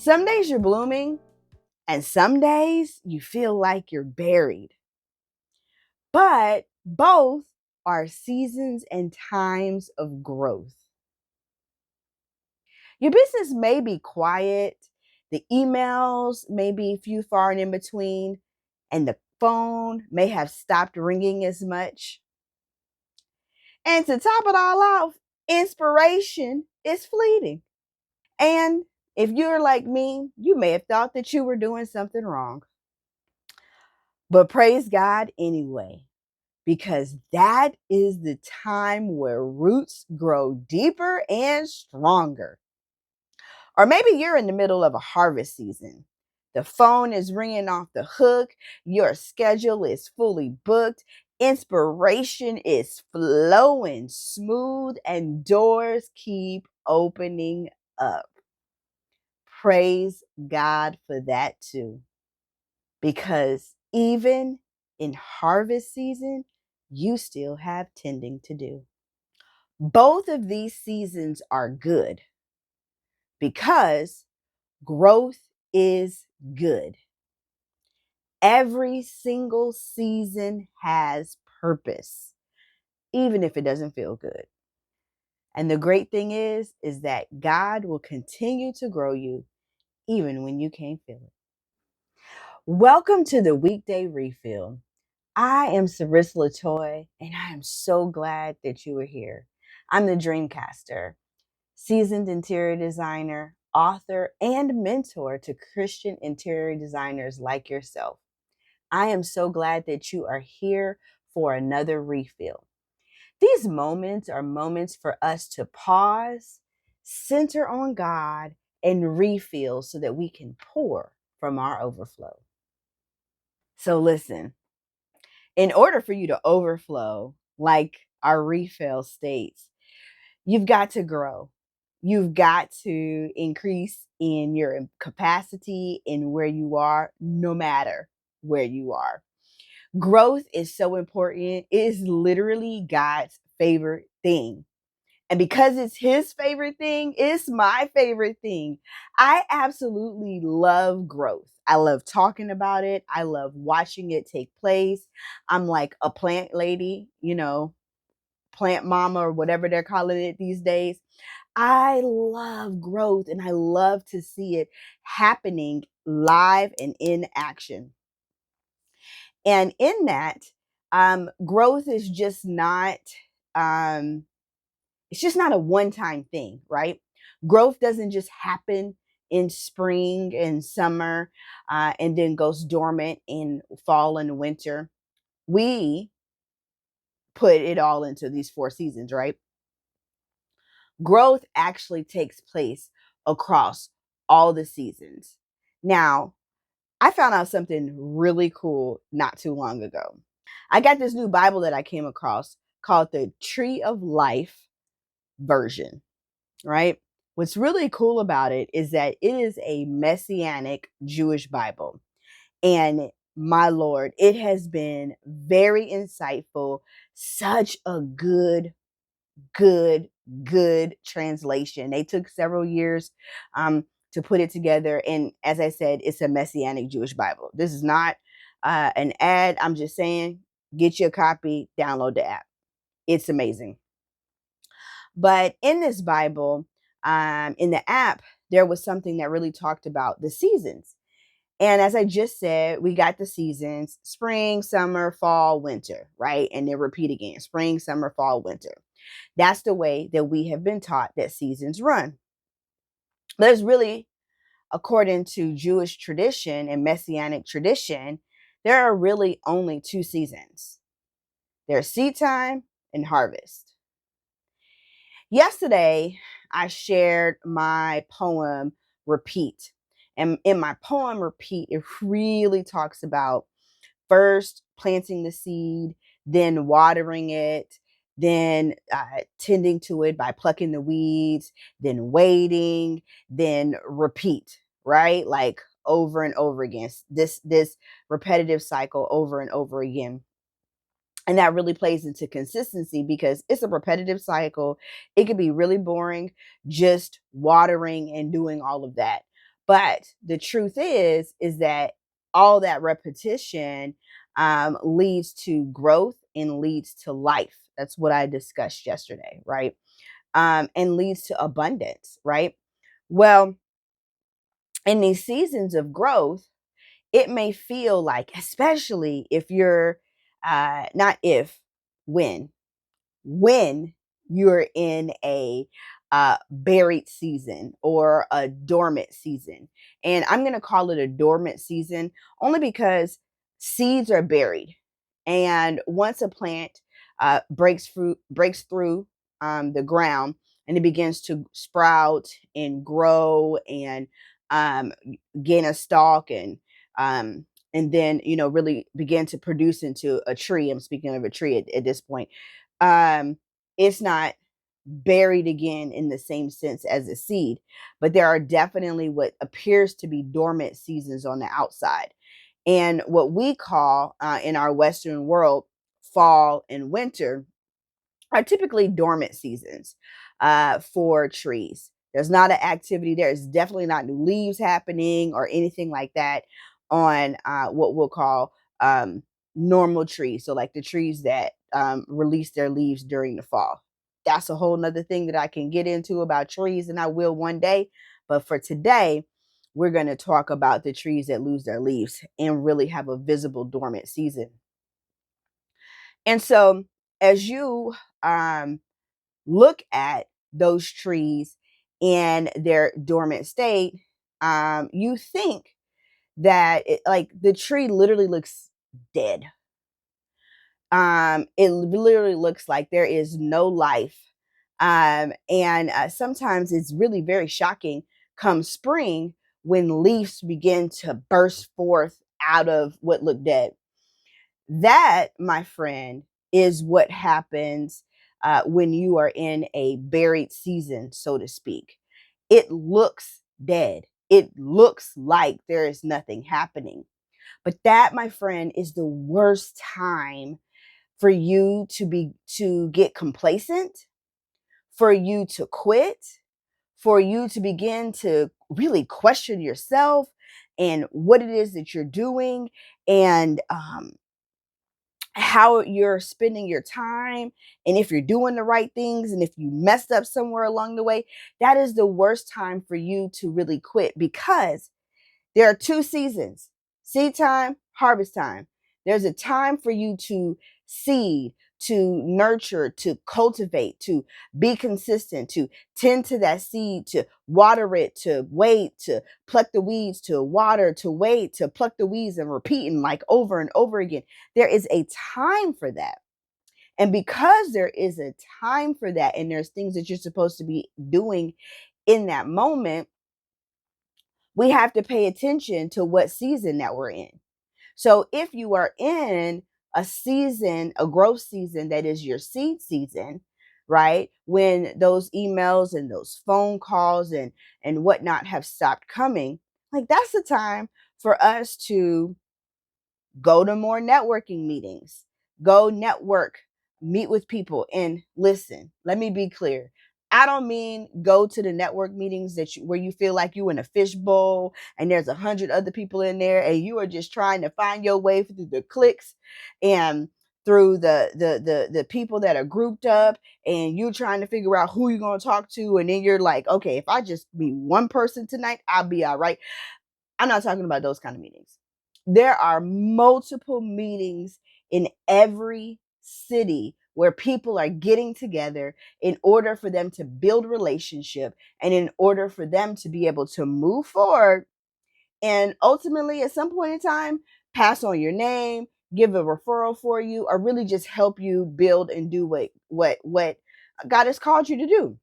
Some days you're blooming, and some days you feel like you're buried. But both are seasons and times of growth. Your business may be quiet, the emails may be few far and in between, and the phone may have stopped ringing as much. And to top it all off, inspiration is fleeting. And if you're like me, you may have thought that you were doing something wrong. But praise God anyway, because that is the time where roots grow deeper and stronger. Or maybe you're in the middle of a harvest season. The phone is ringing off the hook. Your schedule is fully booked. Inspiration is flowing smooth and doors keep opening up. Praise God for that too. Because even in harvest season, you still have tending to do. Both of these seasons are good because growth is good. Every single season has purpose, even if it doesn't feel good. And the great thing is that God will continue to grow you even when you can't feel it. Welcome to the Weekday Refill. I am Cerissa LaToi, and I am so glad that you are here. I'm the Dreamcaster, seasoned interior designer, author, and mentor to Christian interior designers like yourself. I am so glad that you are here for another refill. These moments are moments for us to pause, center on God, and refill so that we can pour from our overflow. So listen, in order for you to overflow, like our refill states, you've got to grow. You've got to increase in your capacity in where you are, no matter where you are. Growth is so important. It is literally God's favorite thing. And because it's his favorite thing, it's my favorite thing. I absolutely love growth. I love talking about it. I love watching it take place. I'm like a plant lady, plant mama or whatever they're calling it these days. I love growth and I love to see it happening live and in action. And in that, growth is just not it's just not a one-time thing, right? Growth doesn't just happen in spring and summer and then goes dormant in fall and winter. We put it all into these 4 seasons, right? Growth actually takes place across all the seasons. Now, I found out something really cool not too long ago. I got this new Bible that I came across called the Tree of Life version, right? What's really cool about it is that it is a Messianic Jewish Bible. And my Lord, it has been very insightful, such a good translation. They took several years to put it together. And as I said, it's a Messianic Jewish Bible. This is not an ad. I'm just saying, get your copy, download the app. It's amazing. But in this Bible, in the app, there was something that really talked about the seasons. And as I just said, we got the seasons: spring, summer, fall, winter, right? And then repeat again: spring, summer, fall, winter. That's the way that we have been taught that seasons run. There's really, according to Jewish tradition and Messianic tradition, there are really only 2 seasons. There's seed time and harvest. Yesterday, I shared my poem, Repeat. And in my poem, Repeat, it really talks about first planting the seed, then watering it, then tending to it by plucking the weeds, then waiting, then repeat, right? Like over and over again. This repetitive cycle over and over again. And that really plays into consistency because it's a repetitive cycle. It could be really boring just watering and doing all of that. But the truth is that all that repetition leads to growth and leads to life. That's what I discussed yesterday, right? And leads to abundance, right? Well, in these seasons of growth, it may feel like, especially if you're not if, when when you're in a buried season or a dormant season. And I'm going to call it a dormant season only because seeds are buried. And once a plant breaks through the ground and it begins to sprout and grow and um, gain a stalk um, and then really begin to produce into a tree. I'm speaking of a tree at this point. um, it's not buried again in the same sense as a seed, but there are definitely what appears to be dormant seasons on the outside. And what we call in our Western world fall and winter are typically dormant seasons for trees. There's not an activity there. It's definitely not new leaves happening or anything like that on what we'll call normal trees. So, like the trees that release their leaves during the fall. That's a whole nother thing that I can get into about trees, and I will one day. But for today, we're going to talk about the trees that lose their leaves and really have a visible dormant season. And so, as you look at those trees in their dormant state, you think that like the tree literally looks dead. It literally looks like there is no life. And sometimes it's really very shocking come spring when leaves begin to burst forth out of what looked dead. That, my friend, is what happens when you are in a buried season, so to speak. It looks dead. It looks like there is nothing happening. But that, my friend, is the worst time for you to get complacent, for you to quit, for you to begin to really question yourself and what it is that you're doing, and how you're spending your time, and if you're doing the right things, and if you messed up somewhere along the way. That is the worst time for you to really quit, because there are two seasons: seed time, harvest time. There's a time for you to seed, to nurture, to cultivate, to be consistent, to tend to that seed, to water it, to wait, to pluck the weeds, to water, to wait, to pluck the weeds, and repeating like over and over again. There is a time for that. And because there is a time for that, and there's things that you're supposed to be doing in that moment, we have to pay attention to what season that we're in. So if you are in a season, a growth season that is your seed season, right? When those emails and those phone calls and whatnot have stopped coming, like that's the time for us to go to more networking meetings, go network, meet with people. And listen, let me be clear. I don't mean go to the network meetings where you feel like you in a fishbowl and there's 100 other people in there and you are just trying to find your way through the clicks and through the people that are grouped up, and you're trying to figure out who you're going to talk to, and then you're like, okay, if I just meet one person tonight, I'll be all right. I'm not talking about those kind of meetings. There are multiple meetings in every city where people are getting together in order for them to build relationship and in order for them to be able to move forward and ultimately at some point in time pass on your name, give a referral for you, or really just help you build and do what God has called you to do.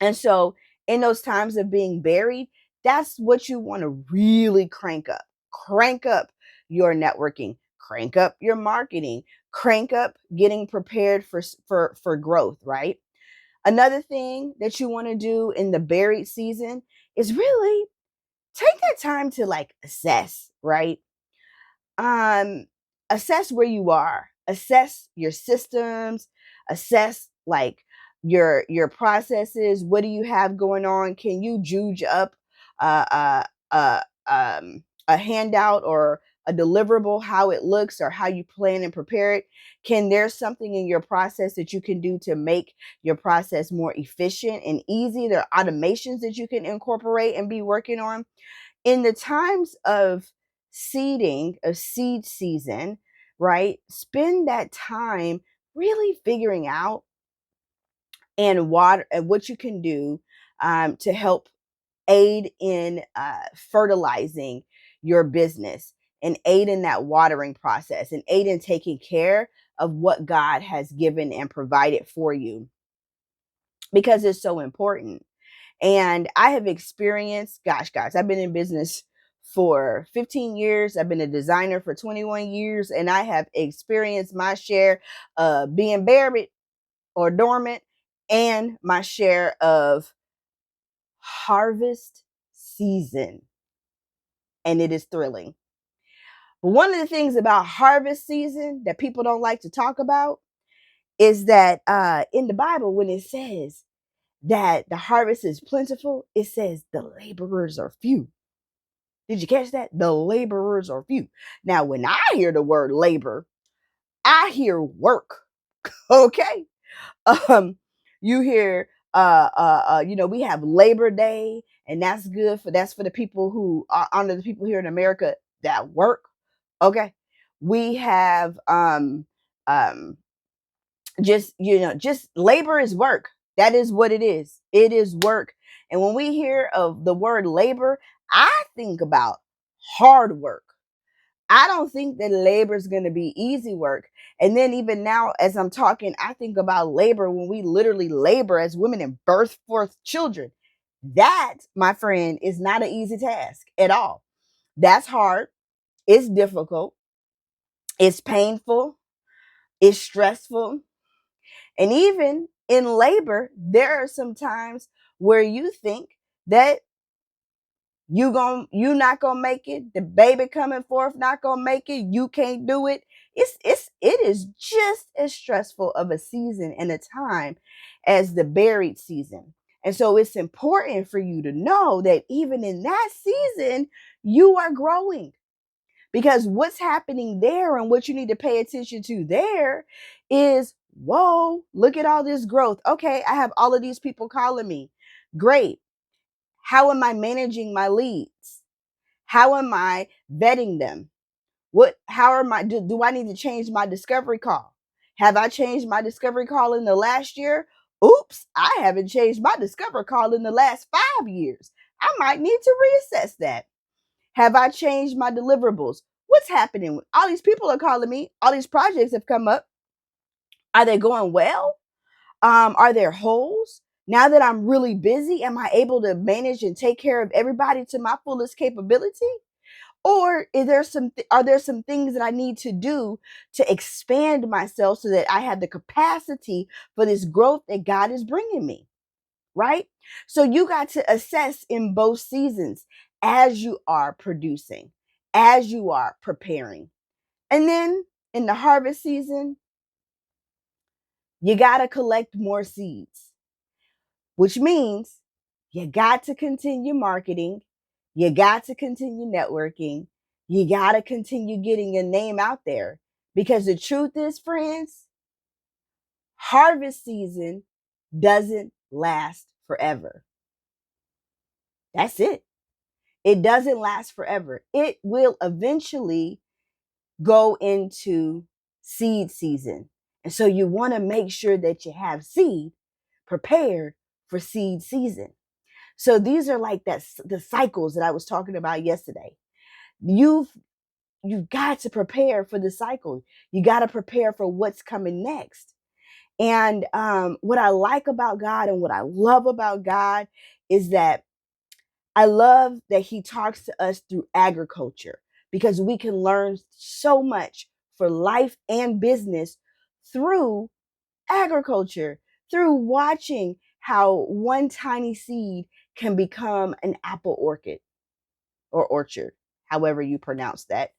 And so, in those times of being buried, that's what you want to really crank up. Crank up your networking, crank up your marketing, crank up getting prepared for growth, right? Another thing that you want to do in the buried season is really take that time to like assess, right? um Assess where you are, assess your systems, assess like your processes. What do you have going on? Can you juice up uh, uh, a handout or a deliverable, how it looks or how you plan and prepare it? Can there's something in your process that you can do to make your process more efficient and easy? There are automations that you can incorporate and be working on. In the times of seeding, of seed season, right? Spend that time really figuring out and what you can do to help aid in fertilizing your business and aid in that watering process and aid in taking care of what God has given and provided for you, because it's so important. And I have experienced, gosh, guys, I've been in business for 15 years. I've been a designer for 21 years, and I have experienced my share of being buried or dormant and my share of harvest season. And it is thrilling. But one of the things about harvest season that people don't like to talk about is that in the Bible, when it says that the harvest is plentiful, it says the laborers are few. Did you catch that? The laborers are few. Now, when I hear the word labor, I hear work. Okay. Um, you hear we have Labor Day, and that's for the people who are honor the people here in America that work. Okay. We have um just labor is work. That is what it is. It is work. And when we hear of the word labor, I think about hard work. I don't think that labor is going to be easy work. And then even now, as I'm talking, I think about labor when we literally labor as women and birth forth children. That, my friend, is not an easy task at all. That's hard. It's difficult. It's painful. It's stressful. And even in labor, there are some times where you think that you not gonna make it, the baby coming forth not gonna make it, you can't do it. It is just as stressful of a season and a time as the buried season. And so it's important for you to know that even in that season, you are growing. Because what's happening there and what you need to pay attention to there is, whoa, look at all this growth. Okay, I have all of these people calling me. Great. How am I managing my leads? How am I vetting them? How am I, do I need to change my discovery call? Have I changed my discovery call in the last year? Oops, I haven't changed my discovery call in the last 5 years. I might need to reassess that. Have I changed my deliverables? What's happening? All these people are calling me. All these projects have come up. Are they going well? Are there holes? Now that I'm really busy, am I able to manage and take care of everybody to my fullest capability? Or are there some things that I need to do to expand myself so that I have the capacity for this growth that God is bringing me? Right? So you got to assess in both seasons as you are producing, as you are preparing. And then in the harvest season, you got to collect more seeds, which means you got to continue marketing. You got to continue networking. You got to continue getting your name out there, because the truth is, friends, harvest season doesn't last forever. That's it. It doesn't last forever. It will eventually go into seed season. And so you want to make sure that you have seed prepared for seed season. So these are like the cycles that I was talking about yesterday. You've got to prepare for the cycle. You got to prepare for what's coming next. And what I like about God and what I love about God is that I love that he talks to us through agriculture, because we can learn so much for life and business through agriculture, through watching how one tiny seed can become an apple orchid or orchard, however you pronounce that.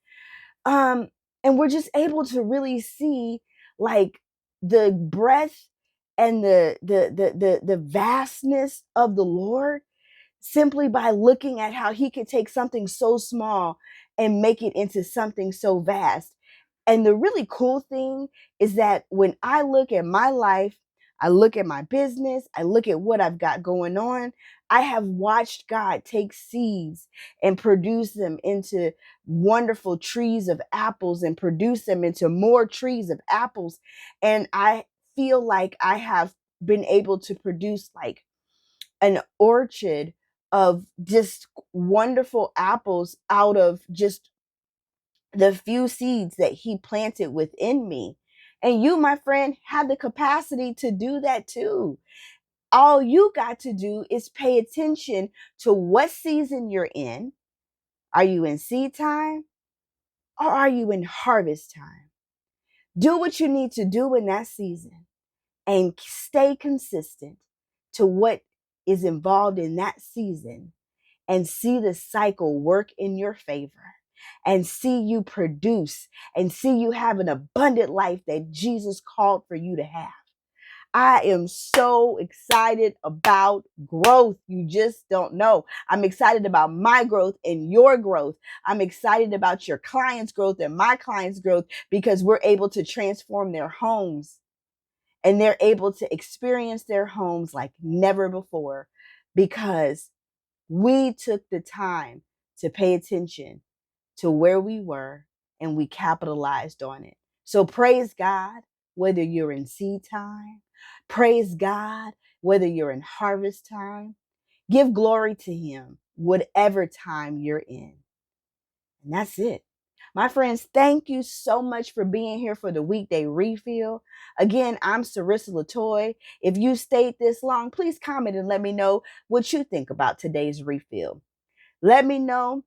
Um, and we're just able to really see like the breadth and the vastness of the Lord, simply by looking at how he could take something so small and make it into something so vast. And the really cool thing is that when I look at my life, I look at my business, I look at what I've got going on, I have watched God take seeds and produce them into wonderful trees of apples and produce them into more trees of apples. And I feel like I have been able to produce like an orchard of just wonderful apples out of just the few seeds that he planted within me. And you, my friend, have the capacity to do that too. All you got to do is pay attention to what season you're in. Are you in seed time or are you in harvest time? Do what you need to do in that season and stay consistent to what is involved in that season and see the cycle work in your favor and see you produce and see you have an abundant life that Jesus called for you to have. I am so excited about growth. You just don't know. I'm excited about my growth and your growth. I'm excited about your clients' growth and my clients' growth because we're able to transform their homes and they're able to experience their homes like never before because we took the time to pay attention to where we were and we capitalized on it. So praise God, whether you're in seed time, praise God, whether you're in harvest time, give glory to Him, whatever time you're in. And that's it. My friends, thank you so much for being here for the Weekday Refill. Again, I'm Cerissa LaToi. If you stayed this long, please comment and let me know what you think about today's refill. Let me know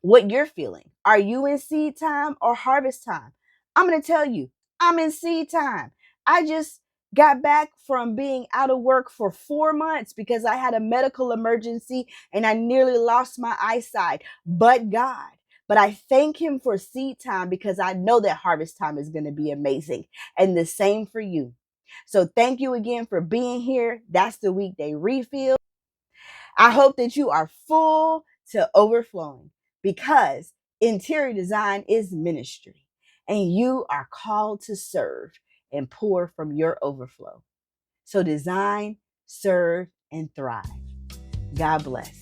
what you're feeling. Are you in seed time or harvest time? I'm going to tell you, I'm in seed time. I just got back from being out of work for 4 months because I had a medical emergency and I nearly lost my eyesight. But God, but I thank Him for seed time because I know that harvest time is going to be amazing. And the same for you. So thank you again for being here. That's the Weekday Refill. I hope that you are full to overflowing because interior design is ministry and you are called to serve and pour from your overflow. So design, serve, and thrive. God bless.